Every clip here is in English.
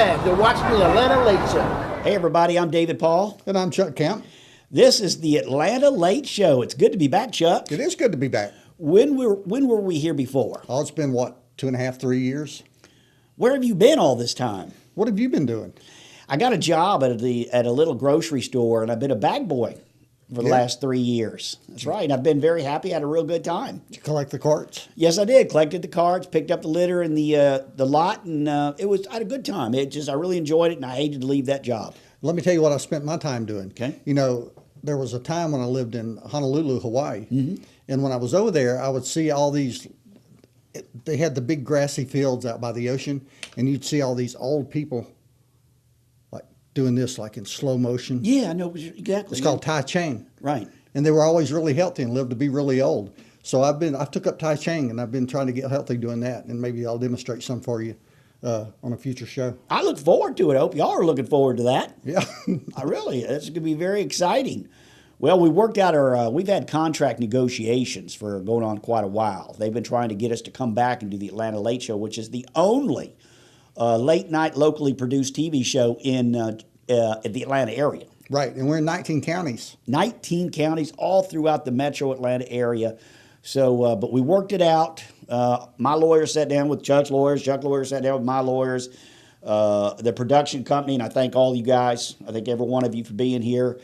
back to watching the Atlanta Late Show. Hey, everybody, I'm David Paul. And I'm Chuck Kemp. This is the Atlanta Late Show. It's good to be back, Chuck. It is good to be back. When were we here before? Oh, it's been, 2.5, 3 years? Where have you been all this time? What have you been doing? I got a job at a little grocery store, and I've been a bag boy for the last 3 years. That's right. I've been very happy. Had a real good time. Did you collect the carts? Yes, I did. Collected the carts, picked up the litter in the lot, and I had a good time. I really enjoyed it, and I hated to leave that job. Let me tell you what I spent my time doing. Okay. You know, there was a time when I lived in Honolulu, Hawaii, and when I was over there, I would see all these. They had the big grassy fields out by the ocean, and you'd see all these old people like doing this, like in slow motion. Yeah, I know exactly. It's called Tai Chi. Right. And they were always really healthy and lived to be really old. So I took up Tai Chi, and I've been trying to get healthy doing that, and maybe I'll demonstrate some for you on a future show. I look forward to it. I hope y'all are looking forward to that. Yeah. It's going to be very exciting. Well, we've had contract negotiations for going on quite a while. They've been trying to get us to come back and do the Atlanta Late Show, which is the only late night locally produced TV show in the Atlanta area. Right, and we're in 19 counties. 19 counties all throughout the metro Atlanta area. So, but we worked it out. My lawyer sat down with Chuck's lawyers. Chuck's lawyer sat down with my lawyers. The production company, and I thank all you guys. I thank every one of you for being here.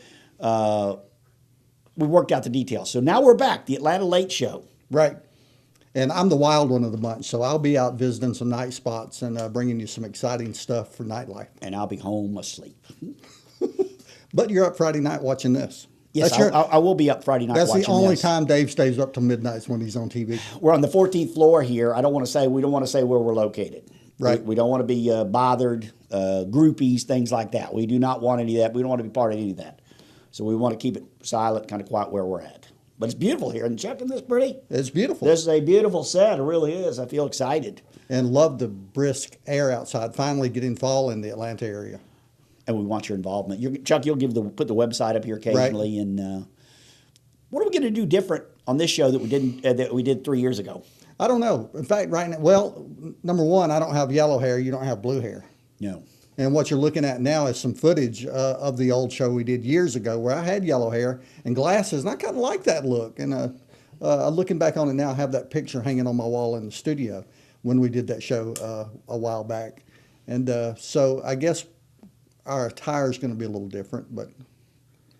We worked out the details. So now we're back, the Atlanta Late Show. Right. And I'm the wild one of the bunch, so I'll be out visiting some night spots and bringing you some exciting stuff for nightlife. And I'll be home asleep. But you're up Friday night watching this. Yes, I will be up Friday night watching this. That's the only time Dave stays up till midnight when he's on TV. We're on the 14th floor here. We don't want to say where we're located. Right. We don't want to be bothered, groupies, things like that. We do not want any of that. We don't want to be part of any of that. So we want to keep it silent, kind of quiet where we're at. But it's beautiful here. And Chuck, isn't this pretty? It's beautiful. This is a beautiful set. It really is. I feel excited. And love the brisk air outside. Finally getting fall in the Atlanta area. And we want your involvement. Chuck, you'll put the website up here occasionally. Right. And what are we going to do different on this show that we did 3 years ago? I don't know. In fact, right now, well, number one, I don't have yellow hair. You don't have blue hair. No. And what you're looking at now is some footage of the old show we did years ago where I had yellow hair and glasses, and I kind of like that look. And looking back on it now, I have that picture hanging on my wall in the studio when we did that show a while back. And so I guess our attire is going to be a little different. But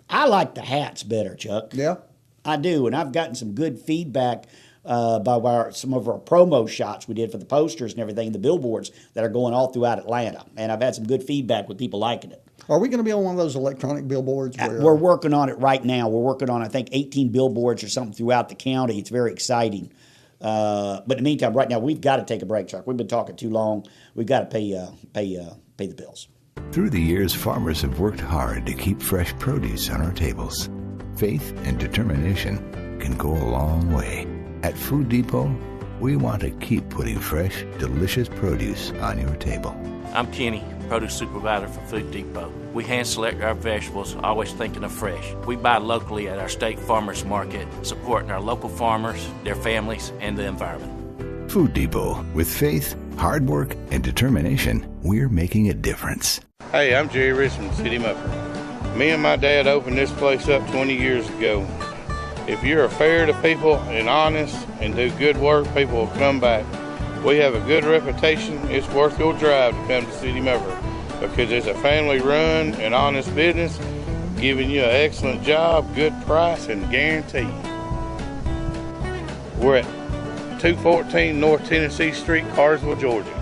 I like the hats better, Chuck. Yeah? I do, and I've gotten some good feedback by some of our promo shots we did for the posters and everything, the billboards that are going all throughout Atlanta. And I've had some good feedback with people liking it. Are we going to be on one of those electronic billboards? We're working on it right now. We're working on, I think, 18 billboards or something throughout the county. It's very exciting. But in the meantime, right now, we've got to take a break, Chuck. We've been talking too long. We've got to pay the bills. Through the years, farmers have worked hard to keep fresh produce on our tables. Faith and determination can go a long way. At Food Depot, we want to keep putting fresh, delicious produce on your table. I'm Kenny, produce supervisor for Food Depot. We hand select our vegetables, always thinking of fresh. We buy locally at our state farmers market, supporting our local farmers, their families, and the environment. Food Depot. With faith, hard work, and determination, we're making a difference. Hey, I'm Jerry Richmond, City Muffer. Me and my dad opened this place up 20 years ago. If you're fair to people and honest and do good work, people will come back. We have a good reputation. It's worth your drive to come to City Muffer because it's a family-run and honest business, giving you an excellent job, good price, and guarantee. We're at 214 North Tennessee Street, Cartersville, Georgia.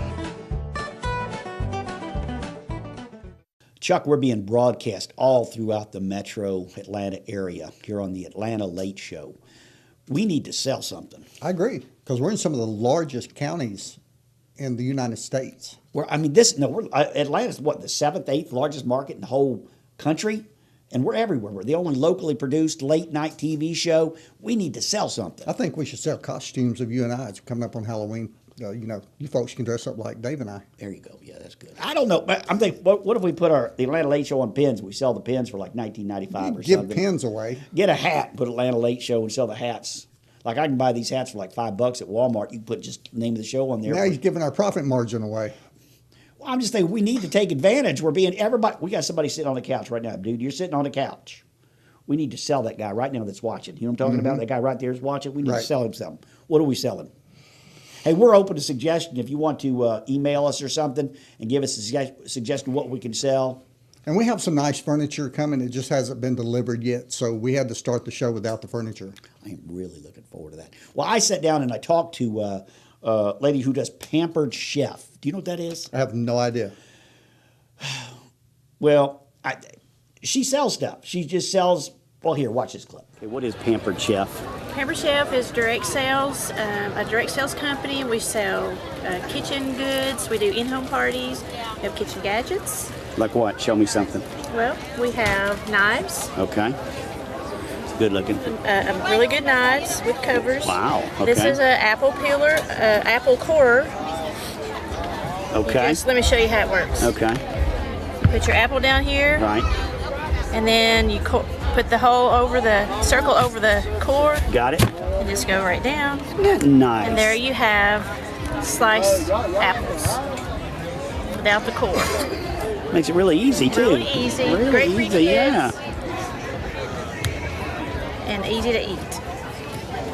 Chuck, we're being broadcast all throughout the metro Atlanta area here on the Atlanta Late Show. We need to sell something. I agree, because we're in some of the largest counties in the United States. Atlanta's what, the 7th, 8th largest market in the whole country? And we're everywhere. We're the only locally produced late-night TV show. We need to sell something. I think we should sell costumes of you and I. It's coming up on Halloween. You folks can dress up like Dave and I. There you go. Yeah, that's good. I don't know, but I'm thinking, what if we put the Atlanta Late Show on pins? We sell the pins for like $19.95 or something. Give pins away. Get a hat, put Atlanta Late Show, and sell the hats. Like I can buy these hats for like $5 at Walmart. You can put just the name of the show on there. Now he's giving our profit margin away. I'm just saying we need to take advantage. We got somebody sitting on the couch right now, dude. You're sitting on the couch. We need to sell that guy right now that's watching. You know what I'm talking about? That guy right there is watching. We need to sell him something. What are we selling? Hey, we're open to suggestions. If you want to email us or something and give us a suggestion of what we can sell. And we have some nice furniture coming. It just hasn't been delivered yet, so we had to start the show without the furniture. I am really looking forward to that. Well, I sat down and I talked to a lady who does Pampered Chef. Do you know what that is? I have no idea. Well, she sells stuff. She just sells. Well, here, watch this clip. Okay, what is Pampered Chef? Pampered Chef is direct sales, a direct sales company. We sell kitchen goods. We do in-home parties. We have kitchen gadgets. Like what? Show me something. Well, we have knives. Okay. Good looking. Really good knives with covers. Wow. Okay. This is an apple peeler, apple corer. Okay. Let me show you how it works. Okay. You put your apple down here. Right. And then you put the hole over the circle over the core. Got it. And just go right down. Nice. And there you have sliced apples without the core. Makes it really easy too. Really easy. Really Great for easy, yeah. kids. And easy to eat.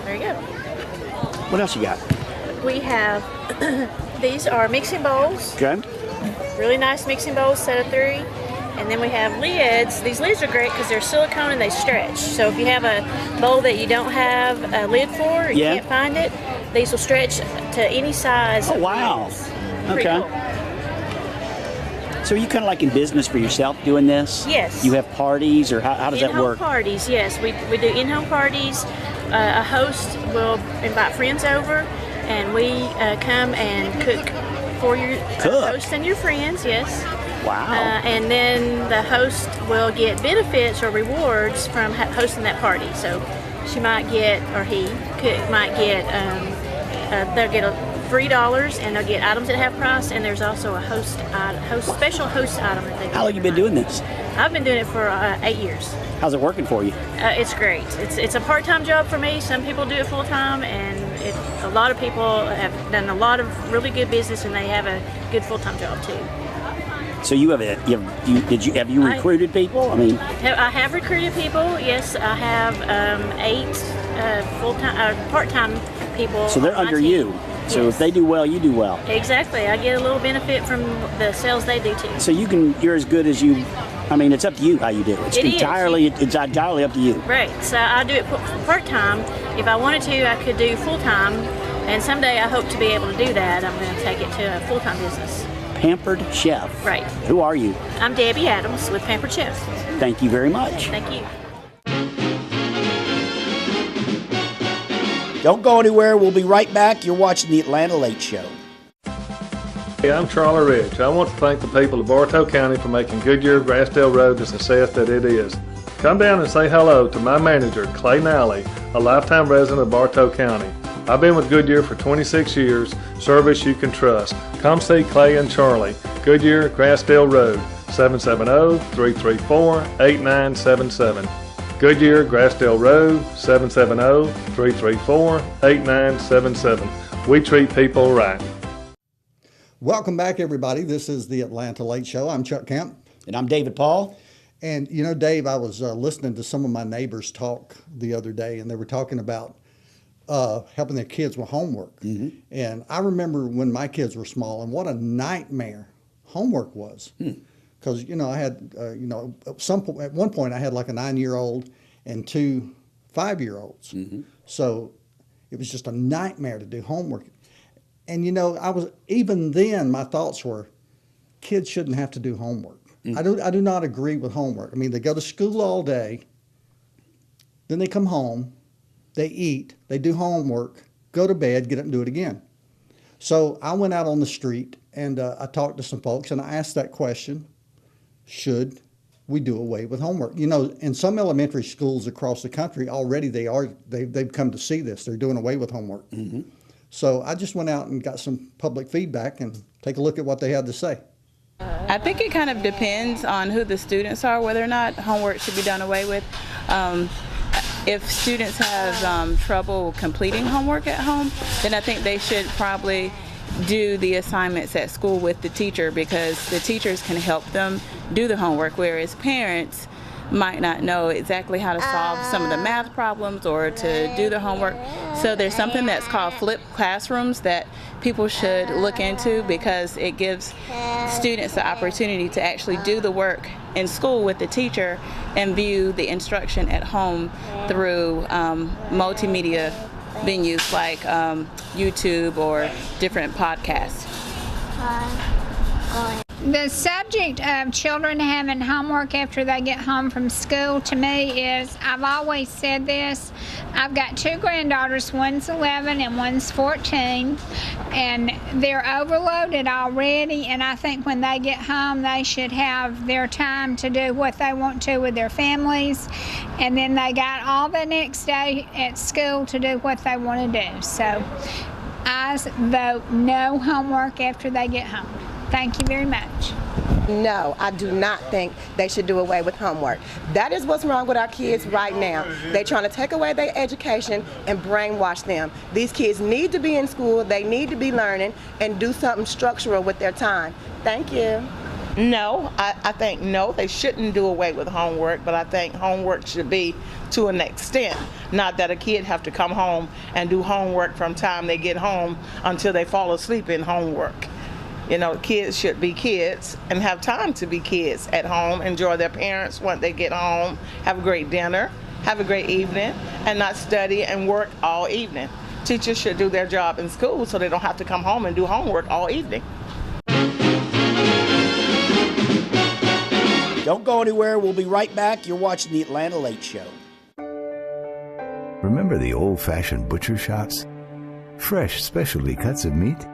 There you go. What else you got? We have these are mixing bowls. Okay. Really nice mixing bowls, set of 3. And then we have lids. These lids are great because they're silicone and they stretch. So if you have a bowl that you don't have a lid for or you can't find it, these will stretch to any size. Oh, wow. Pretty Okay. cool. So are you kind of like in business for yourself doing this? Yes. You have parties, or how does that In-home work? parties, yes. We do in-home parties. A host will invite friends over, and we come and cook for your host and your friends, yes. Wow. And then the host will get benefits or rewards from hosting that party. So she might get, or he might get, they'll get $3 and they'll get items at half price, and there's also a special host item that they get. How long have you been doing this? I've been doing it for 8 years. How's it working for you? It's great. It's a part-time job for me. Some people do it full-time, and a lot of people have done a lot of really good business, and they have a good full-time job too. So you have have you recruited people? I mean, I have recruited people. Yes, I have 8 full-time, part-time people. So they're on my under team. you. So if they do well, you do well. Exactly. I get a little benefit from the sales they do too. So you're as good as you. I mean, it's up to you how you do it. It is. It's entirely up to you. Right. So I do it part-time. If I wanted to, I could do full-time. And someday I hope to be able to do that. I'm going to take it to a full-time business. Pampered Chef. Right. Who are you? I'm Debbie Adams with Pampered Chef. Thank you very much. Thank you. Don't go anywhere. We'll be right back. You're watching the Atlanta Late Show. Hey, I'm Charlie Ridge. I want to thank the people of Bartow County for making Goodyear Grassdale Road the success that it is. Come down and say hello to my manager, Clay Nally, a lifetime resident of Bartow County. I've been with Goodyear for 26 years, service you can trust. Come see Clay and Charlie, Goodyear Grassdale Road, 770-334-8977. Goodyear Grassdale Road, 770-334-8977. We treat people right. Welcome back, everybody. This is the Atlanta Late Show. I'm Chuck Kemp. And I'm David Paul. And, you know, Dave, I was listening to some of my neighbors talk the other day, and they were talking about helping their kids with homework. Mm-hmm. And I remember when my kids were small and what a nightmare homework was. Because, you know, I had, at one point I had like a 9-year-old and 2 5-year-olds. Mm-hmm. So it was just a nightmare to do homework. And, you know, even then my thoughts were kids shouldn't have to do homework. Mm-hmm. I do not agree with homework. I mean, they go to school all day, then they come home, they eat, they do homework, go to bed, get up and do it again. So I went out on the street and I talked to some folks and I asked that question, should we do away with homework? You know, in some elementary schools across the country already they've come to see this. They're doing away with homework. Mm-hmm. So I just went out and got some public feedback and take a look at what they had to say. I think it kind of depends on who the students are, whether or not homework should be done away with. If students have trouble completing homework at home, then I think they should probably do the assignments at school with the teacher, because the teachers can help them do the homework, whereas parents might not know exactly how to solve some of the math problems or to do the homework. So there's something that's called flipped classrooms that people should look into, because it gives students the opportunity to actually do the work in school with the teacher and view the instruction at home through multimedia venues like YouTube or different podcasts. The subject of children having homework after they get home from school, to me, is, I've always said this, I've got two granddaughters, one's 11 and one's 14, and they're overloaded already, and I think when they get home they should have their time to do what they want to with their families, and then they got all the next day at school to do what they want to do. So I vote no homework after they get home. Thank you very much. No, I do not think they should do away with homework. That is what's wrong with our kids right now. They're trying to take away their education and brainwash them. These kids need to be in school, they need to be learning, and do something structural with their time. Thank you. No, I think no, they shouldn't do away with homework, but I think homework should be to an extent. Not that a kid have to come home and do homework from time they get home until they fall asleep in homework. You know, kids should be kids and have time to be kids at home, enjoy their parents when they get home, have a great dinner, have a great evening, and not study and work all evening. Teachers should do their job in school so they don't have to come home and do homework all evening. Don't go anywhere. We'll be right back. You're watching the Atlanta Late Show. Remember the old-fashioned butcher shops? Fresh specialty cuts of meat?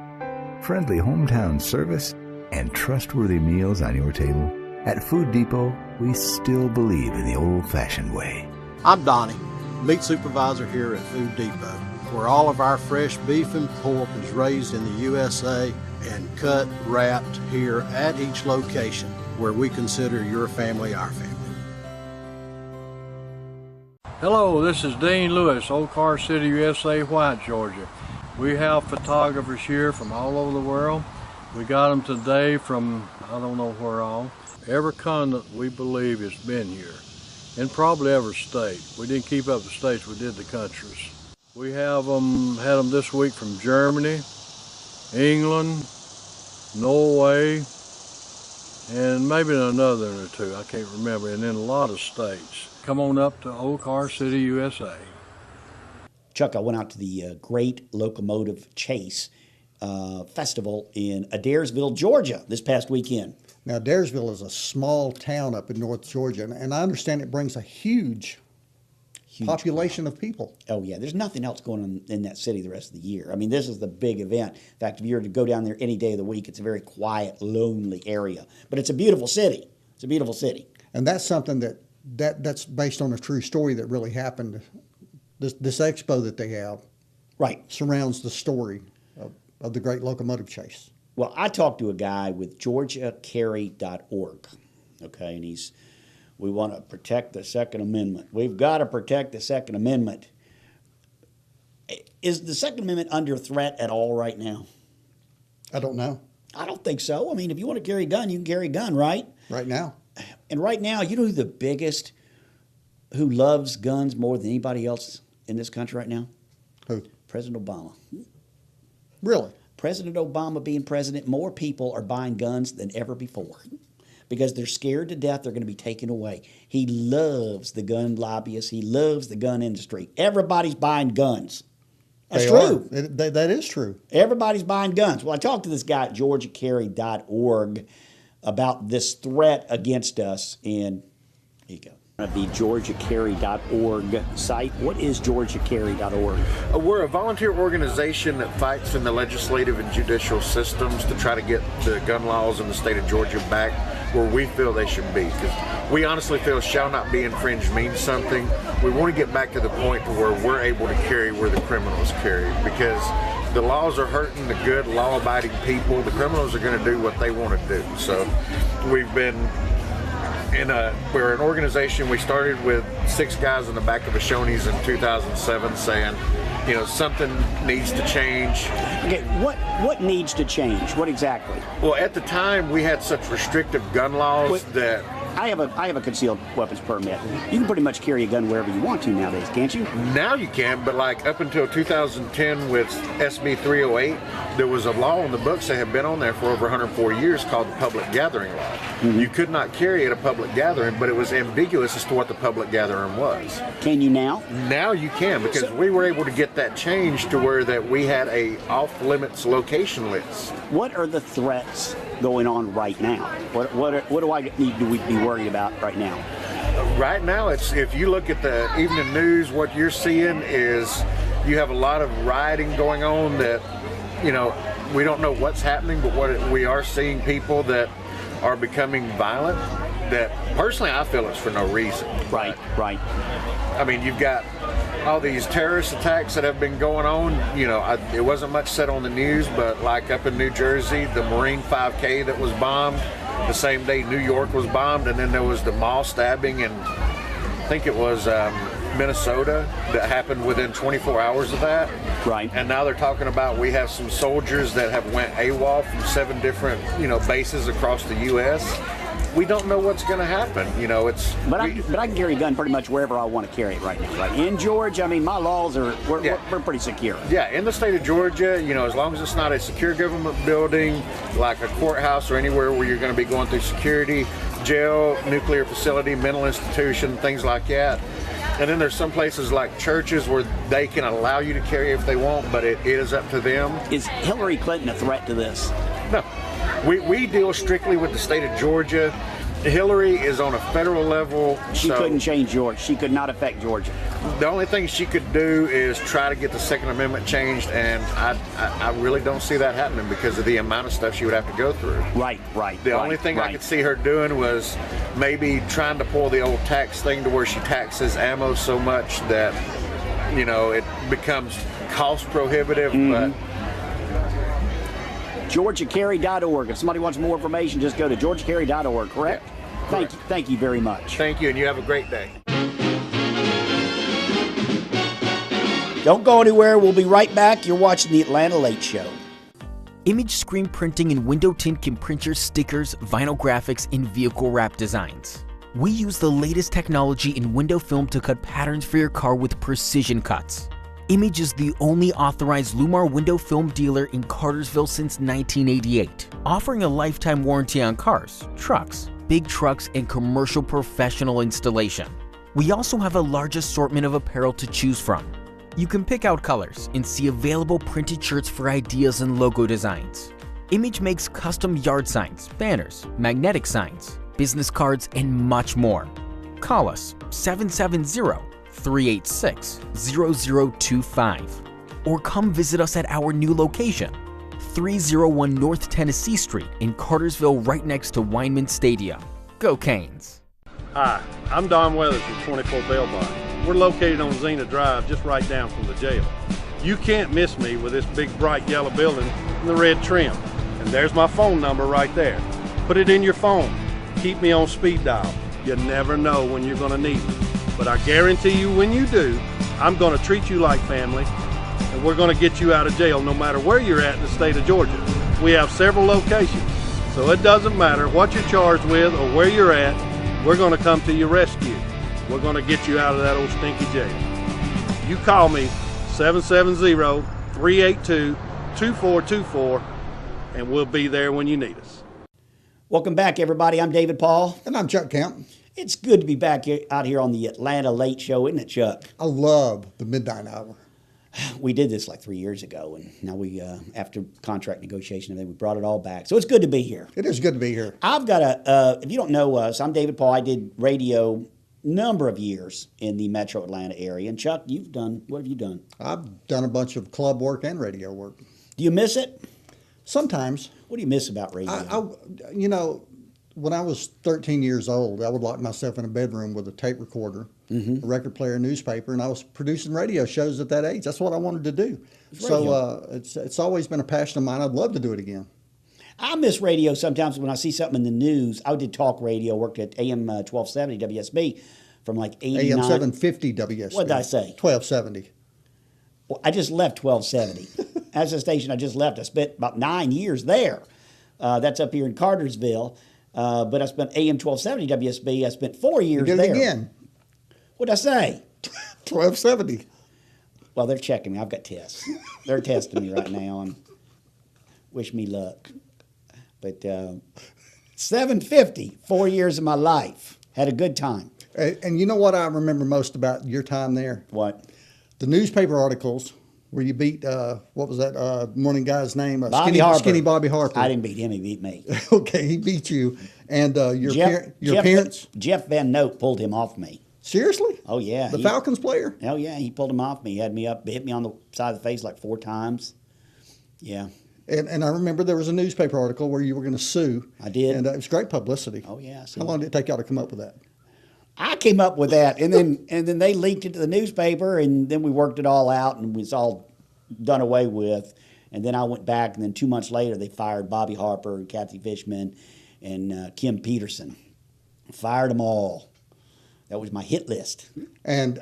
Friendly hometown service, and trustworthy meals on your table? At Food Depot, we still believe in the old-fashioned way. I'm Donnie, meat supervisor here at Food Depot, where all of our fresh beef and pork is raised in the USA and cut, wrapped here at each location, where we consider your family our family. Hello, this is Dean Lewis, Old Car City, USA, White, Georgia. We have photographers here from all over the world. We got them today from, I don't know where all. Every continent we believe has been here, and probably every state. We didn't keep up the states, we did the countries. We have them, had them this week from Germany, England, Norway, and maybe another or two, I can't remember, and then a lot of states. Come on up to Old Car City, USA. Chuck, I went out to the Great Locomotive Chase Festival in Adairsville, Georgia this past weekend. Now, Adairsville is a small town up in North Georgia, and I understand it brings a huge population of people. Oh, yeah. There's nothing else going on in that city the rest of the year. I mean, this is the big event. In fact, if you were to go down there any day of the week, it's a very quiet, lonely area. But it's a beautiful city. It's a beautiful city. And that's something that's based on a true story that really happened. This expo that they have surrounds the story of the Great Locomotive Chase. Well, I talked to a guy with GeorgiaCarry.org, okay, and we want to protect the Second Amendment. We've got to protect the Second Amendment. Is the Second Amendment under threat at all right now? I don't know. I don't think so. I mean, if you want to carry a gun, you can carry a gun, right? Right now. And right now, you know who loves guns more than anybody else in this country right now? Who? President Obama. Really? President Obama being president, more people are buying guns than ever before because they're scared to death they're going to be taken away. He loves the gun lobbyists. He loves the gun industry. Everybody's buying guns. That's true. That is true. Everybody's buying guns. Well, I talked to this guy at GeorgiaCarry.org about this threat against us, and here you go. The GeorgiaCarry.org site. What is GeorgiaCarry.org? We're a volunteer organization that fights in the legislative and judicial systems to try to get the gun laws in the state of Georgia back where we feel they should be. Because we honestly feel shall not be infringed means something. We want to get back to the point to where we're able to carry where the criminals carry. Because the laws are hurting the good, law-abiding people. The criminals are going to do what they want to do. So we've been... we're an organization. We started with 6 guys in the back of a Shoney's in 2007 saying, something needs to change. Okay, what needs to change? What exactly? Well, at the time, we had such restrictive gun laws that... I have a concealed weapons permit. You can pretty much carry a gun wherever you want to nowadays, can't you? Now you can, but like up until 2010 with SB 308, there was a law on the books that had been on there for over 104 years called the Public Gathering Law. Mm-hmm. You could not carry at a public gathering, but it was ambiguous as to what the public gathering was. Can you now? Now you can, because we were able to get that changed to where that we had a off-limits location list. What are the threats going on right now? What do I need to be worried about right now? Right now, it's, if you look at the evening news, what you're seeing is you have a lot of rioting going on that, we don't know what's happening, but we are seeing people that are becoming violent that personally I feel it's for no reason. Right. I mean, you've got all these terrorist attacks that have been going on. It wasn't much said on the news, but like up in New Jersey, the Marine 5K that was bombed, the same day New York was bombed, and then there was the mall stabbing in, I think it was Minnesota, that happened within 24 hours of that. Right. And now they're talking about we have some soldiers that have went AWOL from 7 different, bases across the U.S. We don't know what's going to happen. But I can carry a gun pretty much wherever I want to carry it right now. Right in Georgia, I mean, my laws we're pretty secure. Yeah, in the state of Georgia, as long as it's not a secure government building like a courthouse or anywhere where you're going to be going through security, jail, nuclear facility, mental institution, things like that. And then there's some places like churches where they can allow you to carry if they want, but it is up to them. Is Hillary Clinton a threat to this? No. We deal strictly with the state of Georgia. Hillary is on a federal level. She couldn't change Georgia. She could not affect Georgia. The only thing she could do is try to get the Second Amendment changed, and I really don't see that happening because of the amount of stuff she would have to go through. Right. The only thing I could see her doing was maybe trying to pull the old tax thing to where she taxes ammo so much that, it becomes cost prohibitive, but... GeorgiaCarry.org. If somebody wants more information, just go to GeorgiaCarry.org, correct? Yeah, Thank you very much. Thank you, and you have a great day. Don't go anywhere. We'll be right back. You're watching The Atlanta Late Show. Image screen printing and window tint can print your stickers, vinyl graphics, and vehicle wrap designs. We use the latest technology in window film to cut patterns for your car with precision cuts. Image is the only authorized Lumar window film dealer in Cartersville since 1988, offering a lifetime warranty on cars, trucks, big trucks, and commercial professional installation. We also have a large assortment of apparel to choose from. You can pick out colors and see available printed shirts for ideas and logo designs. Image makes custom yard signs, banners, magnetic signs, business cards, and much more. Call us 770-386-0025 or come visit us at our new location, 301 North Tennessee Street in Cartersville, right next to Weinman Stadium. Go Canes! Hi, I'm Don Weathers from 24 Bell Bond. We're located on Xena Drive, just right down from the jail. You can't miss me with this big bright yellow building and the red trim. And there's my phone number right there. Put it in your phone. Keep me on speed dial. You never know when you're gonna need me. But I guarantee you when you do, I'm gonna treat you like family, and we're gonna get you out of jail no matter where you're at in the state of Georgia. We have several locations, so it doesn't matter what you're charged with or where you're at, we're gonna come to your rescue. We're gonna get you out of that old stinky jail. You call me 770-382-2424, and we'll be there when you need us. Welcome back, everybody. I'm David Paul. And I'm Chuck Kemp. It's good to be back out here on the Atlanta Late Show, isn't it, Chuck? I love the midnight hour. We did this like 3 years ago, and now we, after contract negotiation and everything, we brought it all back. So it's good to be here. It is good to be here. I've got if you don't know us, I'm David Paul. I did radio number of years in the metro Atlanta area. And Chuck, what have you done? I've done a bunch of club work and radio work. Do you miss it? Sometimes. What do you miss about radio? When I was 13 years old, I would lock myself in a bedroom with a tape recorder, a record player, newspaper, and I was producing radio shows at that age. That's what I wanted to do. So it's always been a passion of mine. I'd love to do it again. I miss radio sometimes when I see something in the news. I did talk radio, worked at AM 1270 WSB from like 89. AM 750 WSB. What did I say? 1270. Well, I just left 1270. That's the station I just left. I spent about 9 years there. That's up here in Cartersville. But I spent AM 1270 WSB. I spent 4 years you did there. It again. What'd I say? 1270. Well, they're checking me. I've got tests. They're testing me right now, and wish me luck. But 750, 4 years of my life. Had a good time. And you know what I remember most about your time there? What? The newspaper articles where you beat, what was that morning guy's name? Bobby Harper. Skinny Bobby Harper. I didn't beat him. He beat me. Okay, he beat you. And your parents? Jeff Van Note pulled him off me. Seriously? Oh, yeah. The Falcons player? Oh, yeah. He pulled him off me. He had me up, hit me on the side of the face like 4 times. Yeah. And I remember there was a newspaper article where you were going to sue. I did. And it was great publicity. Oh, yeah. How long did it take y'all to come up with that? I came up with that, and then they leaked it to the newspaper, and then we worked it all out, and it was all done away with. And then I went back, and then 2 months later, they fired Bobby Harper and Kathy Fishman and Kim Peterson. Fired them all. That was my hit list. And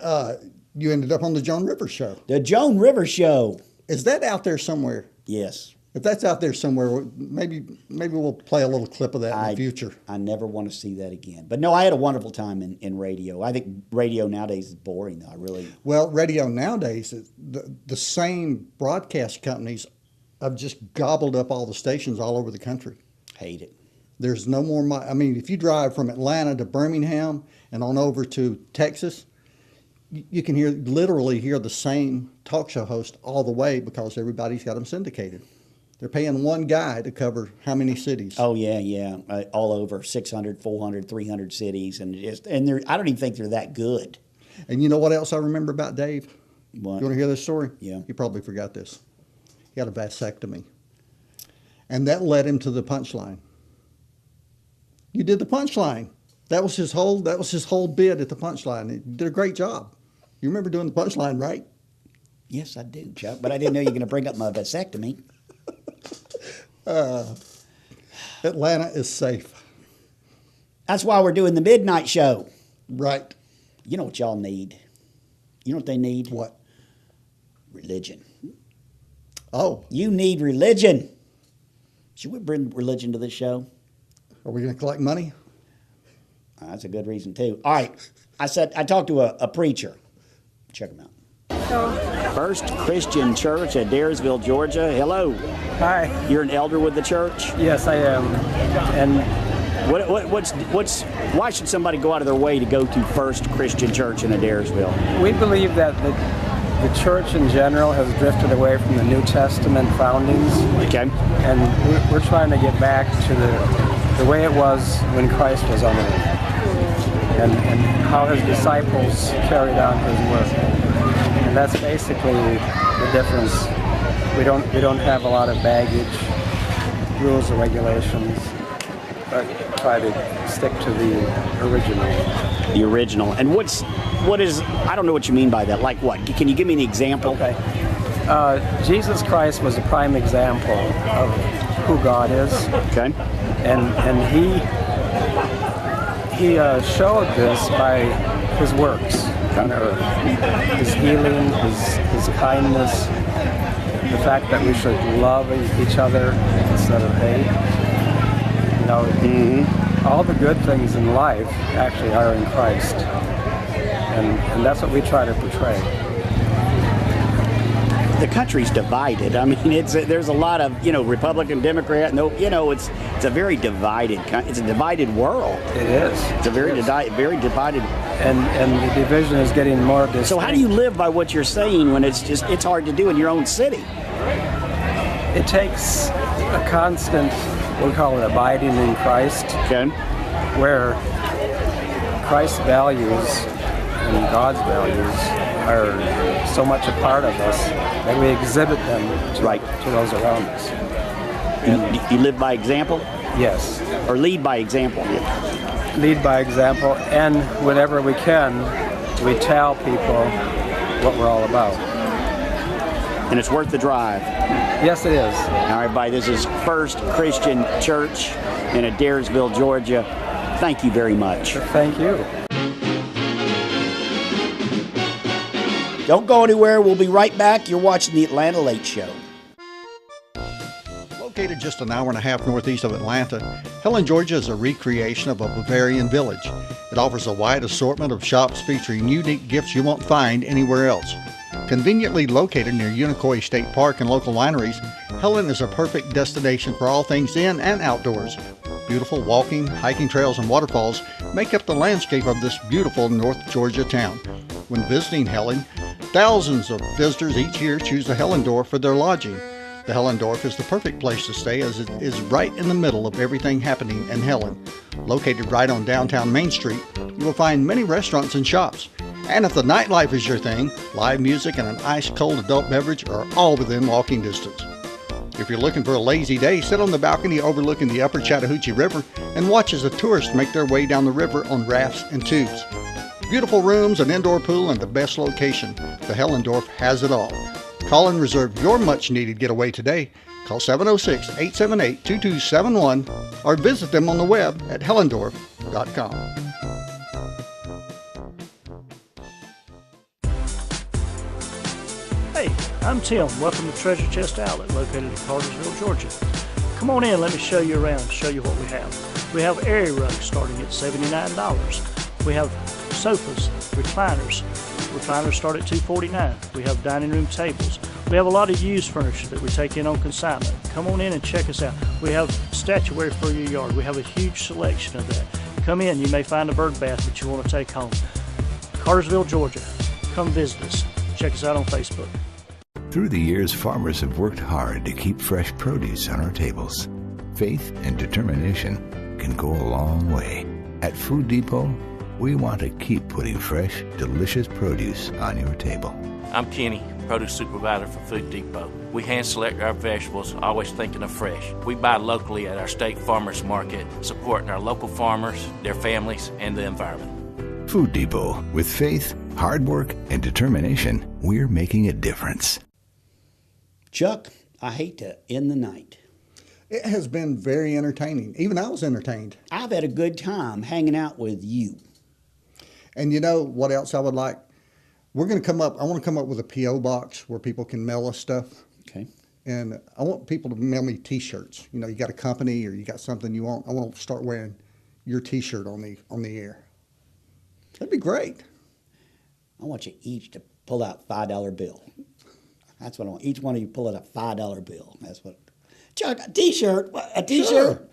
you ended up on the Joan Rivers Show. The Joan Rivers Show. Is that out there somewhere? Yes. If that's out there somewhere, maybe we'll play a little clip of that in the future. I never want to see that again. But no, I had a wonderful time in radio. I think radio nowadays is boring, though. Well, radio nowadays, the same broadcast companies have just gobbled up all the stations all over the country. Hate it. There's no more. I mean, if you drive from Atlanta to Birmingham and on over to Texas, you can literally hear the same talk show host all the way because everybody's got them syndicated. They're paying one guy to cover how many cities? Oh, yeah. All over 600, 400, 300 cities. And I don't even think they're that good. And you know what else I remember about Dave? What? You want to hear this story? Yeah. You probably forgot this. He had a vasectomy. And that led him to the punchline. You did the punchline. That was his whole bid at the punchline. He did a great job. You remember doing the punchline, right? Yes, I do, Chuck. But I didn't know you were going to bring up my vasectomy. Atlanta is safe. That's why we're doing the midnight show. Right. You know what y'all need? You know what they need? What? Religion. Oh. You need religion. Should we bring religion to this show? Are we going to collect money? That's a good reason, too. All right. I talked to a preacher. Check him out. First Christian Church at Daresville, Georgia. Hello. Hi. You're an elder with the church? Yes, I am. And why should somebody go out of their way to go to First Christian Church in Daresville? We believe that the church in general has drifted away from the New Testament foundings. Okay. And we're trying to get back to the way it was when Christ was on earth. And how his disciples carried on his work. And that's basically the difference. We don't have a lot of baggage, rules or regulations, but try to stick to the original. The original. And what is, I don't know what you mean by that. Like what? Can you give me an example? Okay. Jesus Christ was a prime example of who God is. Okay. And he showed this by his works on earth. His healing, his kindness, the fact that we should love each other instead of hate. You know, all the good things in life actually are in Christ. And that's what we try to portray. The country's divided. I mean, there's a lot of, Republican, Democrat. No, it's a very divided. It's a divided world. It is. It's a very divided. And the division is getting more distinct. So how do you live by what you're saying when it's hard to do in your own city? It takes a constant, we call it abiding in Christ. Okay. Where Christ's values and God's values are so much a part of us that we exhibit them to those around us. And you live by example? Yes. Or lead by example? Lead by example, and whenever we can, we tell people what we're all about. And it's worth the drive. Yes, it is. All right, everybody, this is First Christian Church in Daresville, Georgia. Thank you very much. Thank you. Don't go anywhere. We'll be right back. You're watching the Atlanta Late Show. Located just an hour and a half northeast of Atlanta, Helen, Georgia is a recreation of a Bavarian village. It offers a wide assortment of shops featuring unique gifts you won't find anywhere else. Conveniently located near Unicoi State Park and local wineries, Helen is a perfect destination for all things in and outdoors. Beautiful walking, hiking trails, and waterfalls make up the landscape of this beautiful North Georgia town. When visiting Helen, thousands of visitors each year choose the Hellendorf for their lodging. The Hellendorf is the perfect place to stay as it is right in the middle of everything happening in Helen. Located right on downtown Main Street, you will find many restaurants and shops. And if the nightlife is your thing, live music and an ice-cold adult beverage are all within walking distance. If you're looking for a lazy day, sit on the balcony overlooking the upper Chattahoochee River and watch as the tourists make their way down the river on rafts and tubes. Beautiful rooms, an indoor pool, and the best location. The Hellendorf has it all. Call and reserve your much-needed getaway today. Call 706-878-2271 or visit them on the web at hellendorf.com. Hey, I'm Tim. Welcome to Treasure Chest Outlet, located in Cartersville, Georgia. Come on in, let me show you around, show you what we have. We have area rugs starting at $79. We have sofas, recliners. Recliners start at $249. We have dining room tables. We have a lot of used furniture that we take in on consignment. Come on in and check us out. We have statuary for your yard. We have a huge selection of that. Come in, you may find a bird bath that you want to take home. Cartersville, Georgia. Come visit us. Check us out on Facebook. Through the years, farmers have worked hard to keep fresh produce on our tables. Faith and determination can go a long way. At Food Depot, we want to keep putting fresh, delicious produce on your table. I'm Kenny, produce supervisor for Food Depot. We hand select our vegetables, always thinking of fresh. We buy locally at our state farmers market, supporting our local farmers, their families, and the environment. Food Depot. With faith, hard work, and determination, we're making a difference. Chuck, I hate to end the night. It has been very entertaining. Even I was entertained. I've had a good time hanging out with you. And you know what else I would like? I want to come up with a P.O. box where people can mail us stuff. Okay. And I want people to mail me T-shirts. You know, you got a company or you got something you want. I want to start wearing your T-shirt on the air. That'd be great. I want you each to pull out $5 bill. That's what I want. Each one of you pull out a $5 bill. That's what. Chuck, a T-shirt. A T-shirt. Sure.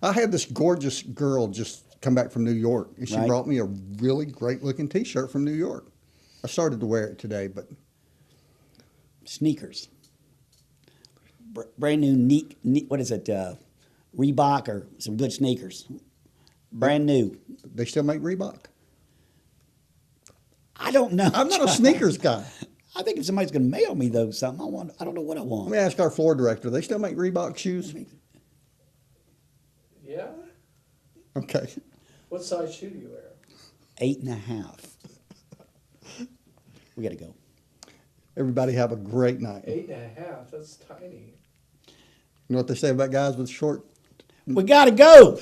I had this gorgeous girl just come back from New York, and she brought me a really great-looking T-shirt from New York. I started to wear it today, but sneakers, brand new, neat. What is it? Reebok or some good sneakers, brand new. They still make Reebok? I don't know. I'm not a sneakers guy. I think if somebody's going to mail me though something, I don't know what I want. Let me ask our floor director. They still make Reebok shoes? Yeah. Okay. What size shoe do you wear? 8.5. We got to go. Everybody have a great night. 8.5. That's tiny. You know what they say about guys with short? We got to go.